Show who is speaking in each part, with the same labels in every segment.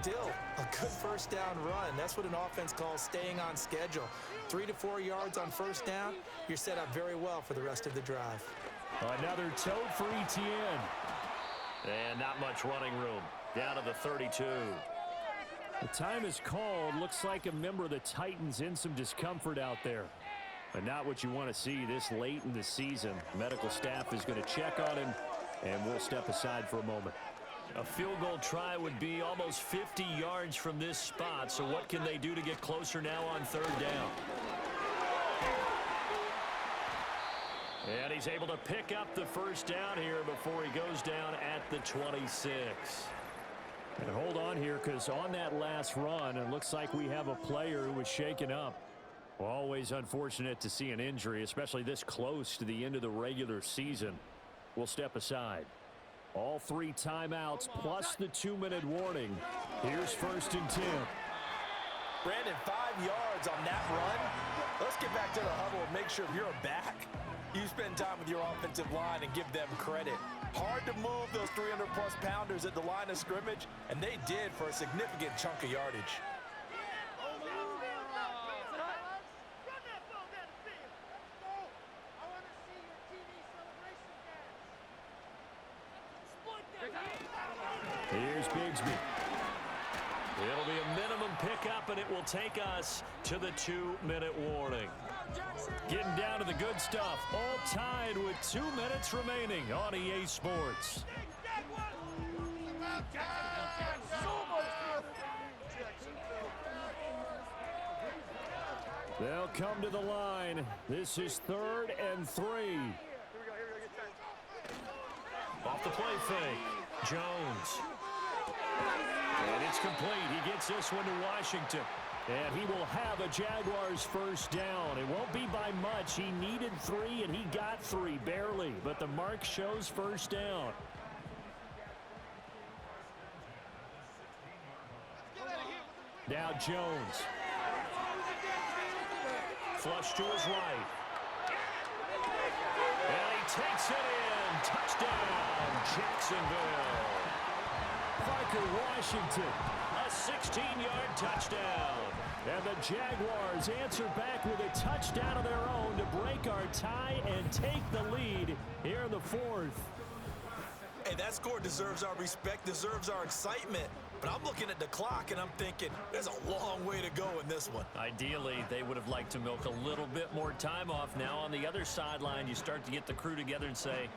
Speaker 1: Still a good first down run. That's what an offense calls staying on schedule. 3 to 4 yards on first down, you're set up very well for the rest of the drive.
Speaker 2: Another tote for ETN.
Speaker 3: And not much running room. Down to the 32.
Speaker 2: The time is called. Looks like a member of the Titans in some discomfort out there. But not what you want to see this late in the season. Medical staff is going to check on him, and we'll step aside for a moment.
Speaker 3: A field goal try would be almost 50 yards from this spot. So what can they do to get closer now on third down? And he's able to pick up the first down here before he goes down at the 26.
Speaker 2: And hold on here, because on that last run, it looks like we have a player who was shaken up. Always unfortunate to see an injury, especially this close to the end of the regular season. We'll step aside. All 3 timeouts plus the 2-minute warning. Here's 1st and 10.
Speaker 1: Brandon, 5 yards on that run. Let's get back to the huddle and make sure if you're a back, you spend time with your offensive line and give them credit. Hard to move those 300-plus pounders at the line of scrimmage, and they did for a significant chunk of yardage.
Speaker 2: Here's Bigsby.
Speaker 3: It'll be a minimum pickup, and it will take us to the 2-minute warning.
Speaker 2: Getting down to the good stuff. All tied with 2 minutes remaining on EA Sports. They'll come to the line. This is 3rd and 3.
Speaker 3: Off the play fake. Jones.
Speaker 2: And it's complete. He gets this one to Washington. And he will have a Jaguars first down. It won't be by much. He needed 3, and he got 3, barely. But the mark shows first down. Now Jones.
Speaker 3: Flush to his right. And he takes it in. Touchdown, Jacksonville.
Speaker 2: Parker Washington.
Speaker 3: A 16-yard touchdown.
Speaker 2: And the Jaguars answer back with a touchdown of their own to break our tie and take the lead here in the 4th.
Speaker 1: Hey, that score deserves our respect, deserves our excitement. But I'm looking at the clock, and I'm thinking there's a long way to go in this one.
Speaker 3: Ideally, they would have liked to milk a little bit more time off. Now on the other sideline, you start to get the crew together and say,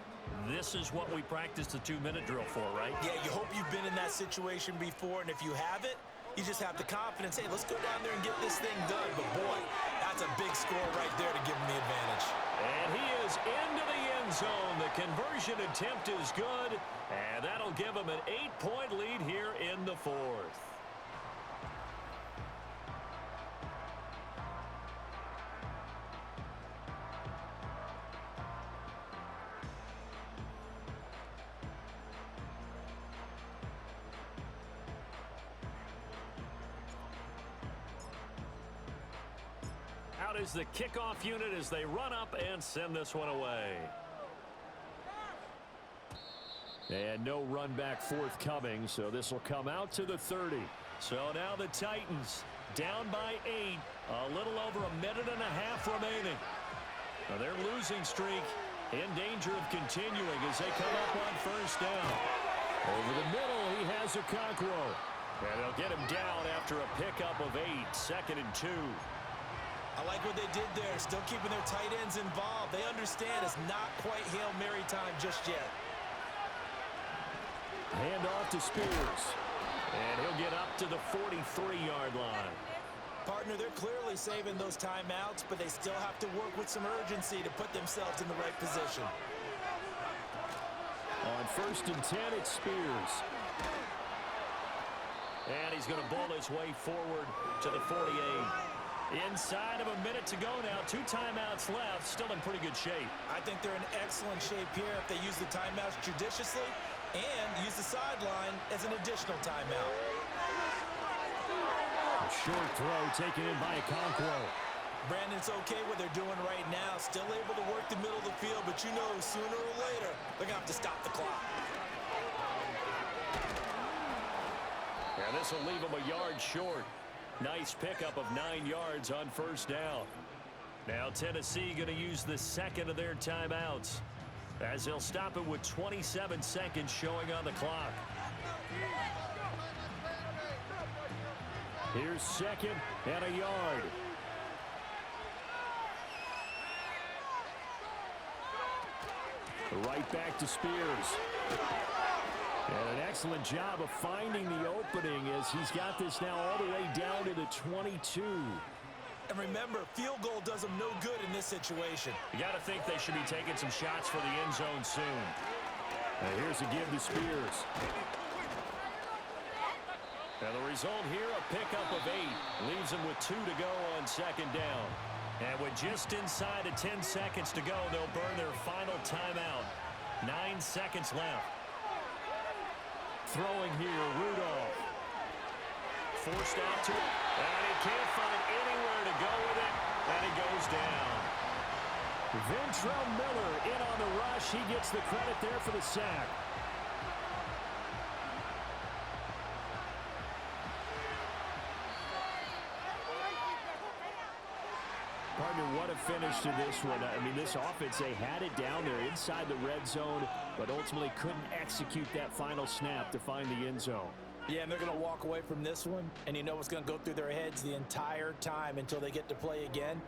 Speaker 3: this is what we practiced the 2-minute drill for, right?
Speaker 1: Yeah, you hope you've been in that situation before, and if you haven't, you just have the confidence, hey, let's go down there and get this thing done. But, boy, that's a big score right there to give him the advantage.
Speaker 3: And he is into the end zone. The conversion attempt is good, and that'll give him an 8-point lead here in the 4th. Out is the kickoff unit as they run up and send this one away.
Speaker 2: And no run back forthcoming, so this will come out to the 30.
Speaker 3: So now the Titans down by 8, a little over a minute and a half remaining. Now their losing streak in danger of continuing as they come up on first down.
Speaker 2: Over the middle, he has Okonkwo.
Speaker 3: And they'll get him down after a pickup of 8, 2nd and 2.
Speaker 1: I like what they did there, still keeping their tight ends involved. They understand it's not quite Hail Mary time just yet.
Speaker 2: Hand off to Spears.
Speaker 3: And he'll get up to the 43-yard line.
Speaker 1: Partner, they're clearly saving those timeouts, but they still have to work with some urgency to put themselves in the right position.
Speaker 2: On 1st and 10, it's Spears.
Speaker 3: And he's going to bowl his way forward to the 48. Inside of a minute to go now. 2 timeouts left. Still in pretty good shape.
Speaker 1: I think they're in excellent shape here if they use the timeouts judiciously and use the sideline as an additional timeout.
Speaker 2: A short throw taken in by Okonkwo.
Speaker 1: Brandon, it's okay what they're doing right now. Still able to work the middle of the field, but you know sooner or later they're going to have to stop the clock.
Speaker 3: And And this will leave them a yard short. Nice pickup of 9 yards on first down. Now Tennessee going to use the second of their timeouts, as they'll stop it with 27 seconds showing on the clock.
Speaker 2: Here's second and a yard. Right back to Spears. And an excellent job of finding the opening as he's got this now all the way down to the 22.
Speaker 1: And remember, field goal does them no good in this situation.
Speaker 3: You got to think they should be taking some shots for the end zone soon.
Speaker 2: And here's a give to Spears.
Speaker 3: Now the result here, a pickup of 8. Leaves them with 2 to go on second down. And with just inside of 10 seconds to go, they'll burn their final timeout. 9 seconds left.
Speaker 2: Throwing here, Rudolph.
Speaker 3: Forced out to it. And he can't find anywhere to go with it. And he goes down.
Speaker 2: Ventrell Miller in on the rush. He gets the credit there for the sack. Partner, what a finish to this one. I mean, this offense, they had it down there inside the red zone, but ultimately couldn't execute that final snap to find the end zone.
Speaker 1: Yeah, and they're going to walk away from this one, and you know what's going to go through their heads the entire time until they get to play again.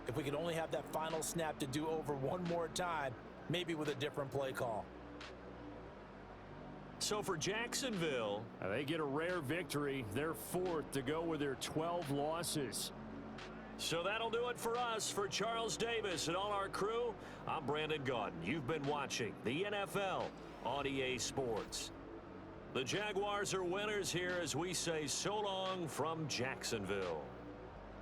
Speaker 1: If we could only have that final snap to do over one more time, maybe with a different play call.
Speaker 3: So for Jacksonville,
Speaker 2: they get a rare victory. They're 4th to go with their 12 losses.
Speaker 3: So that'll do it for us. For Charles Davis and all our crew, I'm Brandon Gaudin. You've been watching the NFL on EA Sports. The Jaguars are winners here as we say so long from Jacksonville.